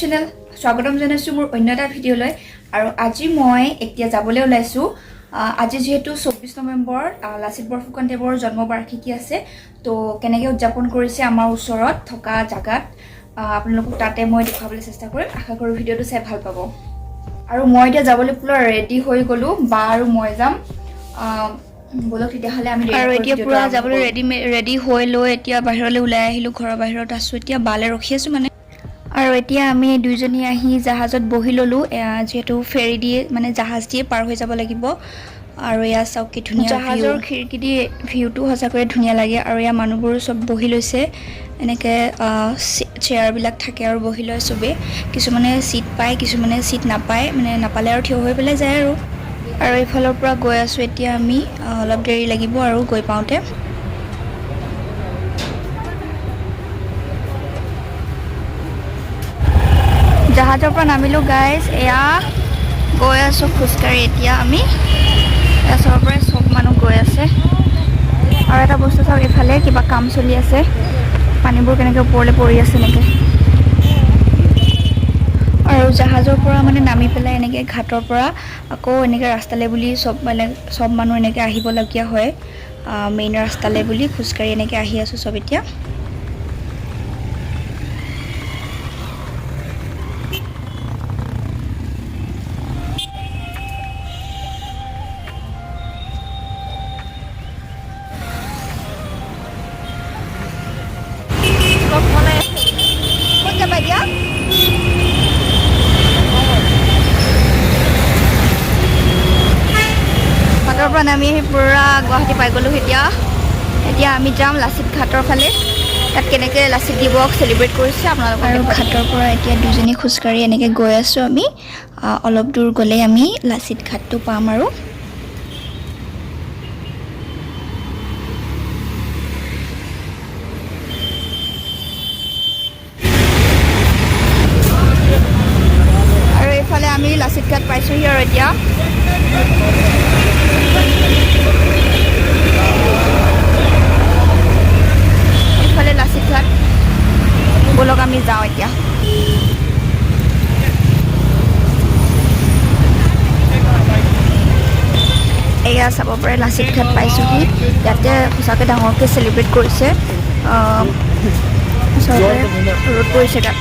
channel স্বাগতম জনাইছো মোৰ অন্য এটা ভিডিঅ'লৈ আৰু আজি মই এতিয়া যাবলৈ ওলাইছো আজি যেহেতু 24 নৱেম্বৰ লাচিত বৰফুকনদেৱৰ জন্মবাৰ্ষিকী আছে তো কেনেকৈ উদযাপন কৰিছে আমাৰ ওচৰত থকা জাগাত আপোনালোকক তাতে মই দেখাবলৈ চেষ্টা কৰিম আশা কৰো ভিডিঅ'টো চাই ভাল পাব আৰু মই এতিয়া যাবলৈ পুৰা ৰেডি হৈ গলো বা আৰু মই যাম বলক তেতিয়াহলে আমি আৰু এতিয়া পুৰা যাবলৈ ৰেডি হৈ লৈ এতিয়া বাহিৰলৈ ওলাই আহিলো ঘৰৰ বাহিৰত আছো এতিয়া বালে ৰখি আছো মানে আৰু এতিয়া আমি দুইজনী আহি জাহাজত বহি ললো যেহেতু ফেৰী দিয়ে মানে জাহাজ দিয়ে পাৰ হৈ যাব লাগিব আৰু ইয়া চাওক কি ধুনীয়া জাহাজৰ খিৰিকী দি ভিউটো সঁচাকৈ ধুনীয়া লাগে আৰু ইয়া মানুহবোৰ সব বহি লৈছে এনেকৈ চেয়াৰবিলাক থাকে আৰু বহি লয় চবে কিছুমানে সিট পায় কিছুমানে সিট নাপায় মানে নাপালে আৰু থিয় হৈ পেলাই যায় আৰু এইফালৰ পৰা গৈ আছো এতিয়া আমি অলপ দেৰি লাগিব আৰু গৈ পাওঁতে জাহাজৰ পৰা নামিলো গাইজ এয়া গৈ আছো খোজকাঢ়ি এতিয়া আমি এচৰ পৰা চব মানুহ গৈ আছে আৰু এটা বস্তু চাওক এইফালে কিবা কাম চলি আছে পানীবোৰ কেনেকৈ ওপৰলৈ পৰি আছে এনেকৈ আৰু জাহাজৰ পৰা মানে নামি পেলাই এনেকৈ ঘাটৰ পৰা আকৌ এনেকৈ ৰাস্তালৈ বুলি চব মানুহ এনেকৈ আহিবলগীয়া হয় মেইন ৰাস্তালৈ বুলি খোজকাঢ়ি এনেকৈ আহি আছো চব এতিয়া ঘাটৰ পৰা নামি আহি পুৰা গুৱাহাটী পাই গ'লোঁ এতিয়া আমি যাম লাচিত ঘাটৰ ফালে তাত কেনেকৈ লাচিত দিৱস চেলিব্ৰেট কৰিছে আপোনালোকৰ আৰু ঘাটৰ পৰা এতিয়া দুজনী খোজকাঢ়ি এনেকৈ গৈ আছোঁ আমি অলপ দূৰ গ'লেই আমি লাচিত ঘাটটো পাম আৰু এইফালে আমি লাচিত ঘাট পাইছোঁহি আৰু এতিয়া এইফালে লাচিত ঘাট বলক আমি যাওঁ এতিয়া এয়া চাব পাৰে লাচিত ঘাট পাইছোঁহি ইয়াতে সঁচাকৈ ডাঙৰকৈ চেলিব্ৰেট কৰিছে ৰ'দ পৰিছে তাত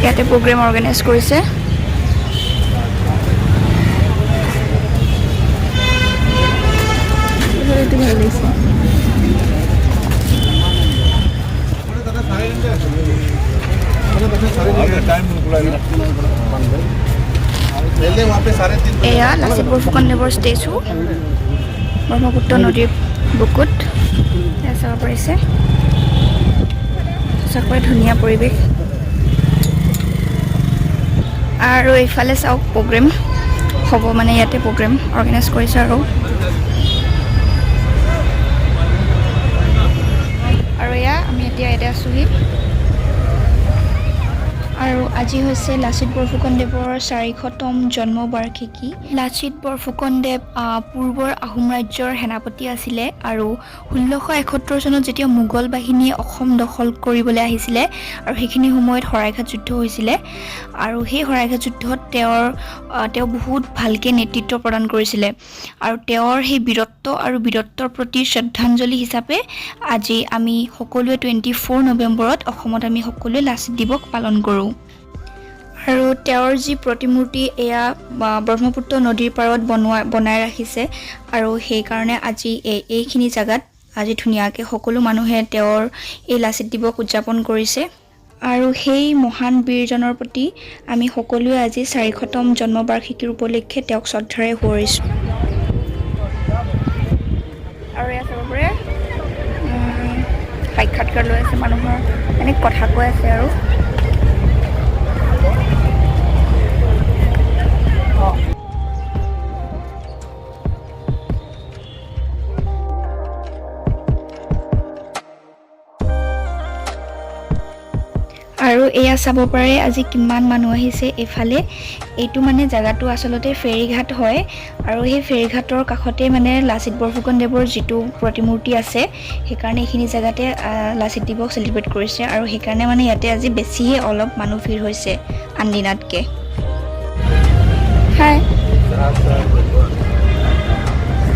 ইয়াতে প্ৰগ্ৰেম অৰ্গেনাইজ কৰিছে এয়া লাচিত বৰফুকনদেৱৰ ষ্টেচু ব্ৰহ্মপুত্ৰ নদীৰ বুকুত এয়া চাব পাৰিছে সঁচাকৈ ধুনীয়া পৰিৱেশ আৰু এইফালে চাওক প্ৰগ্ৰেম হ'ব মানে ইয়াতে প্ৰগ্ৰেম অৰ্গেনাইজ কৰিছে আৰু এয়া আমি এতিয়া ইয়াতে আছোঁহি আৰু আজি হৈছে লাচিত বৰফুকনদেৱৰ 400তম জন্মবাৰ্ষিকী লাচিত বৰফুকনদেৱ পূৰ্বৰ আহোম ৰাজ্যৰ সেনাপতি আছিলে আৰু 1671 চনত যেতিয়া মোগল বাহিনীয়ে অসম দখল কৰিবলৈ আহিছিলে আৰু সেইখিনি সময়ত শৰাইঘাট যুদ্ধ হৈছিলে আৰু সেই শৰাইঘাট যুদ্ধত তেওঁ বহুত ভালকৈ নেতৃত্ব প্ৰদান কৰিছিলে আৰু তেওঁৰ সেই বীৰত্ব আৰু বীৰত্বৰ প্ৰতি শ্ৰদ্ধাঞ্জলি হিচাপে আজি আমি সকলোৱে 24 নৱেম্বৰত অসমত আমি সকলোৱে লাচিত দিৱস পালন কৰোঁ আৰু তেওঁৰ যি প্ৰতিমূৰ্তি এয়া ব্ৰহ্মপুত্ৰ নদীৰ পাৰত বনাই ৰাখিছে আৰু সেইকাৰণে আজি এইখিনি জেগাত আজি ধুনীয়াকৈ সকলো মানুহে তেওঁৰ এই লাচিত দিৱস উদযাপন কৰিছে আৰু সেই মহান বীৰজনৰ প্ৰতি আমি সকলোৱে আজি 400তম জন্মবাৰ্ষিকীৰ উপলক্ষে তেওঁক শ্ৰদ্ধাৰে সোঁৱৰিছোঁ আৰু এয়া চাব পাৰে সাক্ষাৎকাৰ লৈ আছে মানুহৰ এনে কথা কৈ আছে আৰু আৰু এয়া চাব পাৰে আজি কিমান মানুহ আহিছে এইফালে এইটো মানে জায়গাটো আসলতে ফেৰীঘাট হয় আৰু সেই ফেৰীঘাটৰ কাষতে মানে লাচিত বৰফুকনদেৱৰ যিটো প্ৰতিমূৰ্তি আছে সেইকাৰণে এইখিনি জায়গাতে লাচিত দিৱস সেলিব্ৰেট কৰিছে আৰু সেইকাৰণে মানে ইয়াতে আজি বেছিহে অলপ মানুহ ভিৰ হৈছে আন দিনাতকে হাই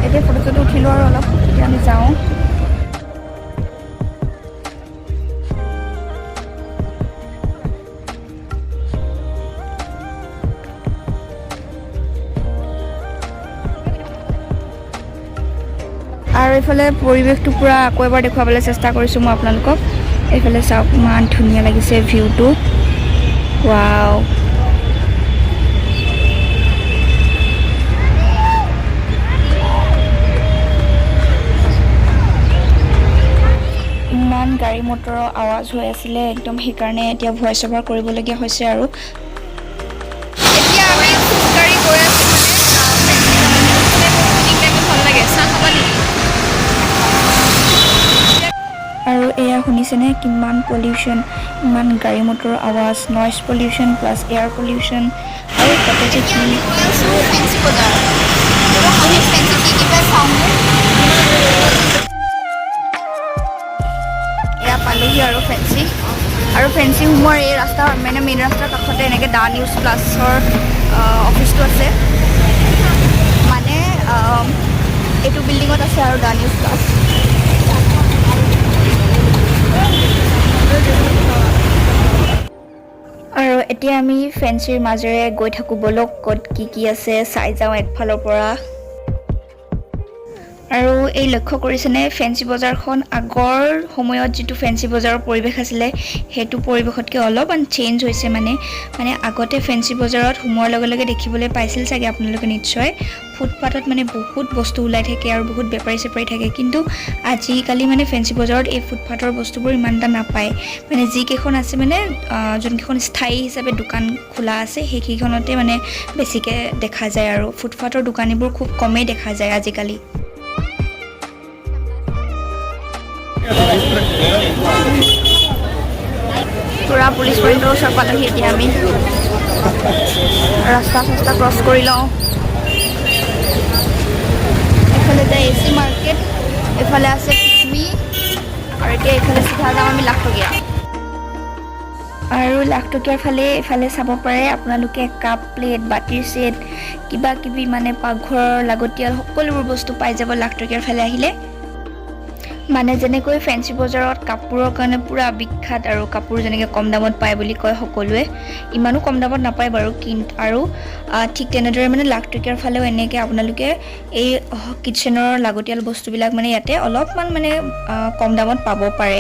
এতিয়া ফটো উঠিলোঁ আৰু অলপ এতিয়া আমি যাওঁ আৰু এইফালে পৰিৱেশটো পুৰা আকৌ এবাৰ দেখুৱাবলৈ চেষ্টা কৰিছোঁ মই আপোনালোকক এইফালে চাওক ইমান ধুনীয়া লাগিছে ভিউটো ৱাও ইমান গাড়ী মটৰৰ আৱাজ হৈ আছিলে একদম সেইকাৰণে এতিয়া ভইচ অভাৰ কৰিবলগীয়া হৈছে আৰু এতিয়া আমি খোজকাঢ়ি গৈ আছোঁ ভাল লাগে চাহ খাব নেকি আৰু এয়া শুনিছেনে কিমান পলিউশ্যন ইমান গাড়ী মটৰৰ আৱাজ noise pollution plus air pollution আৰু তাতে যে কি এয়া পালোহি আৰু ফেঞ্চি সোমোৱাৰ এই ৰাস্তা মানে মেইন ৰাস্তাৰ কাষতে এনেকৈ দা নিউজ প্লাছৰ অফিচটো আছে মানে এইটো বিল্ডিঙত আছে আৰু দা নিউজ প্লাছ আৰু এতিয়া আমি ফেঞ্চিৰ মাজেৰে গৈ থাকোঁ বলক ক'ত কি আছে চাই যাওঁ একফালৰ পৰা আৰু এই লক্ষ্য কৰিছেনে ফেঞ্চি বজাৰখন আগৰ সময়ত যিটো ফেঞ্চি বজাৰৰ পৰিৱেশ আছিলে সেইটো পৰিৱেশতকৈ অলপমান চেঞ্জ হৈছে মানে আগতে ফেঞ্চি বজাৰত সোমোৱাৰ লগে লগে দেখিবলৈ পাইছিল চাগে আপোনালোকে নিশ্চয় ফুটপাথত মানে বহুত বস্তু ওলাই থাকে আৰু বহুত বেপাৰী চেপাৰী থাকে কিন্তু আজিকালি মানে ফেঞ্চি বজাৰত এই ফুটপাথৰ বস্তুবোৰ ইমান এটা নাপায় মানে যিকেইখন আছে মানে যোনকেইখন স্থায়ী হিচাপে দোকান খোলা আছে সেইকেইখনতে মানে বেছিকৈ দেখা যায় আৰু ফুটপাথৰ দোকানীবোৰ খুব কমেই দেখা যায় আজিকালি পুৰা পুলিচ পইণ্টৰ ওচৰ পালোহি এতিয়া আমি ৰাস্তা ক্ৰছ কৰি লওঁ এইফালে যে AC মাৰ্কেট এইফালে আছে পিকমি আৰু এতিয়া এইফালে চিধা যাম আমি লাখটকীয়া আৰু লাখটকীয়াৰ ফালে এইফালে চাব পাৰে আপোনালোকে কাপ প্লেট বাতিৰ ছেট কিবা কিবি মানে পাকঘৰৰ লাগতিয়াল সকলোবোৰ বস্তু পাই যাব লাখটকীয়াৰ ফালে আহিলে মানে যেনেকৈ ফেঞ্চি বজাৰত কাপোৰৰ কাৰণে পুৰা বিখ্যাত আৰু কাপোৰ যেনেকৈ কম দামত পায় বুলি কয় সকলোৱে ইমানো কম দামত নাপায় বাৰু কিন্তু আৰু ঠিক তেনেদৰে মানে লাখটকীয়াৰ ফালেও এনেকৈ আপোনালোকে এই কিটচেনৰ লাগতিয়াল বস্তুবিলাক মানে ইয়াতে অলপমান মানে কম দামত পাব পাৰে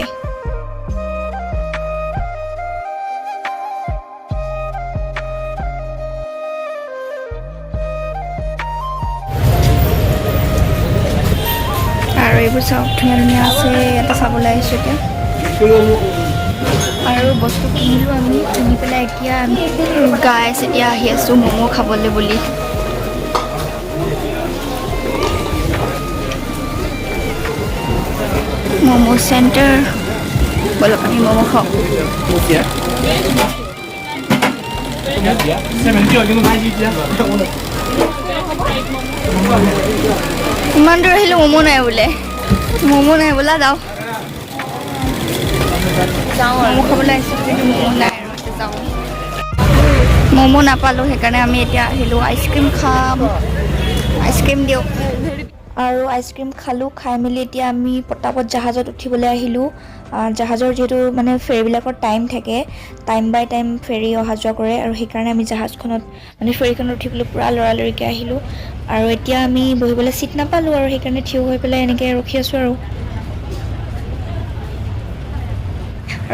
আৰু এইবোৰ চাওক ধুনীয়া আছে ইয়াতে চাবলৈ আহিছোঁ এতিয়া আৰু বস্তু কিনিলোঁ আমি কিনি পেলাই এতিয়া আমি গাইছ এতিয়া আহি আছোঁ ম'ম' খাবলৈ বুলি ম'ম' চেণ্টাৰ বলক আমি ম'ম' খাওঁ ইমান দূৰ আহিলোঁ ম'ম' নাই বোলে ব'লা যাওঁ ম'ম' খাবলৈ আহিছোঁ কিন্তু ম'ম' নাই আৰু এতিয়া যাওঁ ম'ম' নাপালোঁ সেইকাৰণে আমি এতিয়া আহিলোঁ আইচক্ৰীম খাম আইচক্ৰীম দিয়ক আৰু আইচক্ৰীম খালোঁ খাই মেলি এতিয়া আমি পটাপট জাহাজত উঠিবলৈ আহিলোঁ জাহাজৰ যিহেতু মানে ফেৰীবিলাকৰ টাইম থাকে টাইম বাই টাইম ফেৰী অহা যোৱা কৰে আৰু সেইকাৰণে আমি জাহাজখনত মানে ফেৰীখনত উঠিবলৈ পূৰা লৰালৰিকৈ আহিলোঁ আৰু এতিয়া আমি বহিবলৈ ছিট নাপালোঁ আৰু সেইকাৰণে থিয় হৈ পেলাই এনেকৈ ৰখি আছোঁ আৰু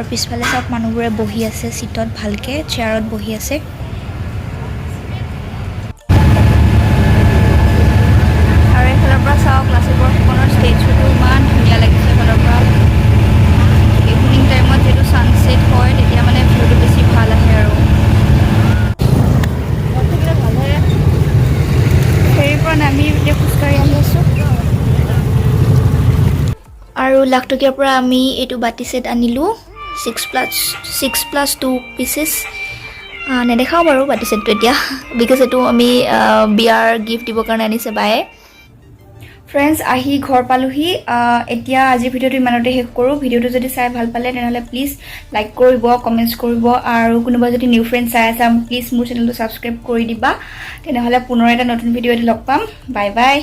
পিছফালে চাওক মানুহবোৰে বহি আছে ছিটত ভালকৈ চেয়াৰত বহি আছে আৰু এইফালৰ পৰা চাওক লাচিত বৰফুকনৰ ষ্টেচুটো ইমান ধুনীয়া লাগিছে এইফালৰ পৰা ইভিনিং টাইমত যিটো ছানছেট হয় তেতিয়া মানে ভিউটো বেছি ভাল আহে আৰু ফেৰীৰ পৰা নামি এতিয়া খোজকাঢ়ি আহি আছোঁ আৰু লাখটকীয়াৰ পৰা আমি এইটো বাতি ছেট আনিলোঁ 6+2 pieces নেদেখাওঁ বাৰু বাতি চেটটো এতিয়া বিকজ এইটো আমি বিয়াৰ গিফ্ট দিবৰ কাৰণে আনিছে বায়ে ফ্ৰেণ্ডছ আহি ঘৰ পালোহি এতিয়া আজি ভিডিঅ'টো ইমানতে শেষ কৰোঁ ভিডিঅ'টো যদি চাই ভাল পালে তেনেহ'লে প্লিজ লাইক কৰিব কমেণ্টছ কৰিব আৰু কোনোবা যদি নিউ ফ্ৰেণ্ড চাই আছা প্লিজ মোৰ চেনেলটো ছাবস্ক্ৰাইব কৰি দিবা তেনেহ'লে পুনৰ এটা নতুন ভিডিঅ'ত লগ পাম বাই বাই